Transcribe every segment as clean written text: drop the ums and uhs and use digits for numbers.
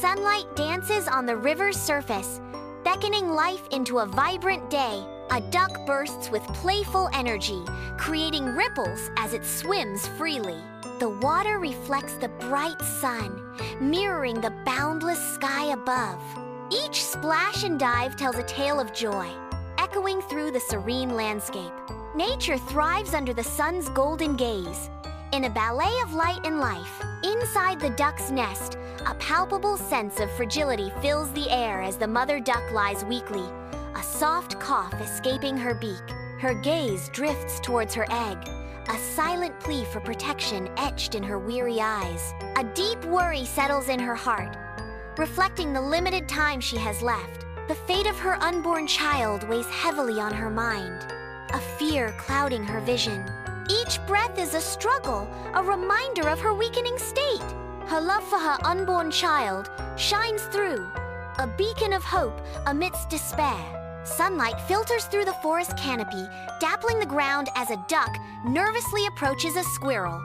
Sunlight dances on the river's surface, beckoning life into a vibrant day. A duck bursts with playful energy, creating ripples as it swims freely. The water reflects the bright sun, mirroring the boundless sky above. Each splash and dive tells a tale of joy, echoing through the serene landscape. Nature thrives under the sun's golden gaze. In a ballet of light and life, inside the duck's nest, a palpable sense of fragility fills the air as the mother duck lies weakly, a soft cough escaping her beak. Her gaze drifts towards her egg, a silent plea for protection etched in her weary eyes. A deep worry settles in her heart, reflecting the limited time she has left. The fate of her unborn child weighs heavily on her mind, a fear clouding her vision. Each breath is a struggle, a reminder of her weakening state. Her love for her unborn child shines through, a beacon of hope amidst despair. Sunlight filters through the forest canopy, dappling the ground as a duck nervously approaches a squirrel.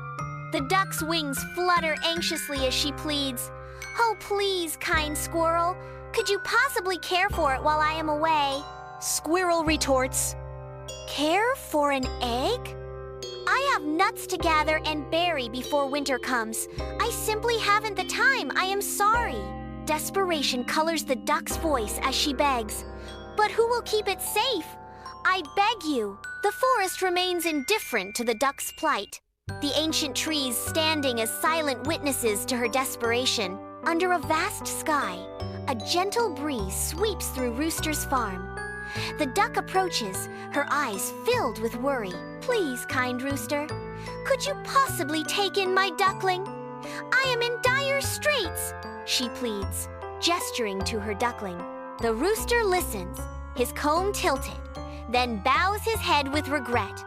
The duck's wings flutter anxiously as she pleads, "Oh, please, kind squirrel, could you possibly care for it while I am away?" Squirrel retorts, "Care for an egg? I have nuts to gather and bury before winter comes. I simply haven't the time. I am sorry." Desperation colors the duck's voice as she begs, "But who will keep it safe? I beg you." The forest remains indifferent to the duck's plight, the ancient trees standing as silent witnesses to her desperation. Under a vast sky, a gentle breeze sweeps through Rooster's farm. The duck approaches, her eyes filled with worry. "Please, kind rooster, could you possibly take in my duckling? I am in dire straits," she pleads, gesturing to her duckling. The rooster listens, his comb tilted, then bows his head with regret.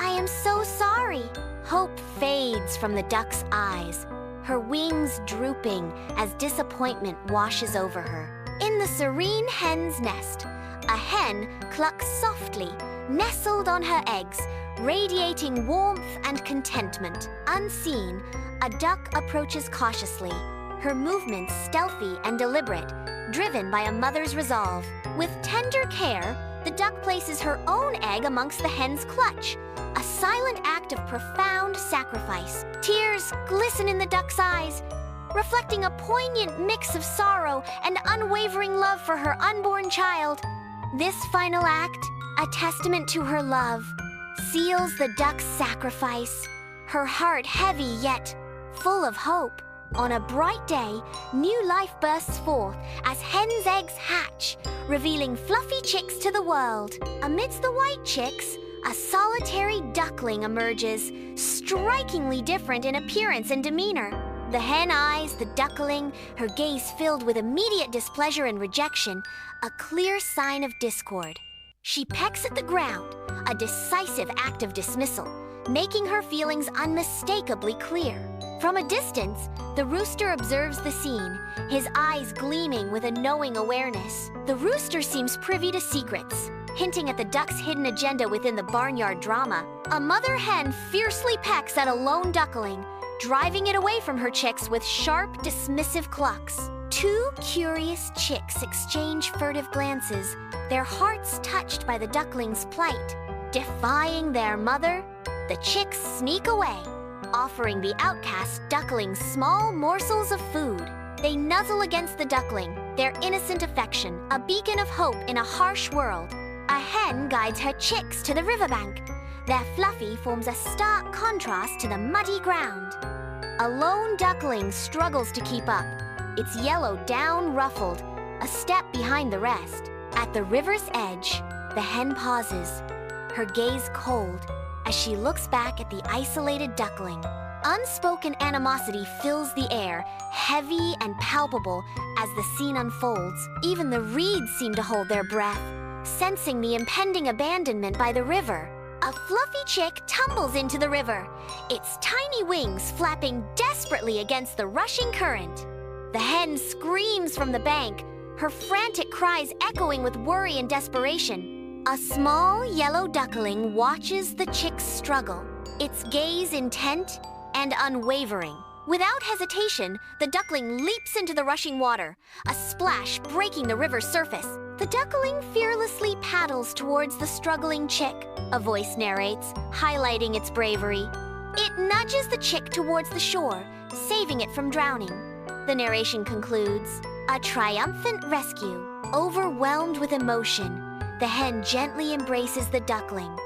"I am so sorry." Hope fades from the duck's eyes, her wings drooping as disappointment washes over her. In the serene hen's nest, a hen clucks softly, nestled on her eggs, radiating warmth and contentment. Unseen, a duck approaches cautiously, her movements stealthy and deliberate, driven by a mother's resolve. With tender care, the duck places her own egg amongst the hen's clutch, a silent act of profound sacrifice. Tears glisten in the duck's eyes, reflecting a poignant mix of sorrow and unwavering love for her unborn child. This final act, a testament to her love, seals the duck's sacrifice, her heart heavy yet full of hope. On a bright day, new life bursts forth as hen's eggs hatch, revealing fluffy chicks to the world. Amidst the white chicks, a solitary duckling emerges, strikingly different in appearance and demeanor. The hen eyes the duckling, her gaze filled with immediate displeasure and rejection, a clear sign of discord. She pecks at the ground, a decisive act of dismissal, making her feelings unmistakably clear. From a distance, the rooster observes the scene, his eyes gleaming with a knowing awareness. The rooster seems privy to secrets, hinting at the duck's hidden agenda within the barnyard drama. A mother hen fiercely pecks at a lone duckling, driving it away from her chicks with sharp, dismissive clucks. Two curious chicks exchange furtive glances, their hearts touched by the duckling's plight. Defying their mother, the chicks sneak away, offering the outcast duckling small morsels of food. They nuzzle against the duckling, their innocent affection, a beacon of hope in a harsh world. A hen guides her chicks to the riverbank. Their fluffy forms a stark contrast to the muddy ground. A lone duckling struggles to keep up, its yellow down ruffled, a step behind the rest. At the river's edge, the hen pauses, her gaze cold, as she looks back at the isolated duckling. Unspoken animosity fills the air, heavy and palpable as the scene unfolds. Even the reeds seem to hold their breath, sensing the impending abandonment by the river. A fluffy chick tumbles into the river, its tiny wings flapping desperately against the rushing current. The hen screams from the bank, her frantic cries echoing with worry and desperation. A small yellow duckling watches the chick's struggle, its gaze intent and unwavering. Without hesitation, the duckling leaps into the rushing water, a splash breaking the river's surface. The duckling fearlessly paddles towards the struggling chick, a voice narrates, highlighting its bravery. It nudges the chick towards the shore, saving it from drowning. The narration concludes, a triumphant rescue. Overwhelmed with emotion, the hen gently embraces the duckling,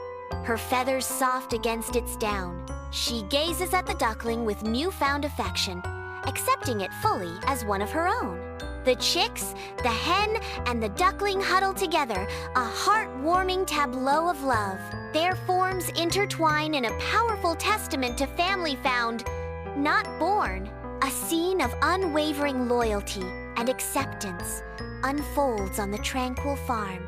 her feathers soft against its down. She gazes at the duckling with newfound affection, accepting it fully as one of her own. The chicks, the hen, and the duckling huddle together, a heartwarming tableau of love. Their forms intertwine in a powerful testament to family found, not born. A scene of unwavering loyalty and acceptance unfolds on the tranquil farm.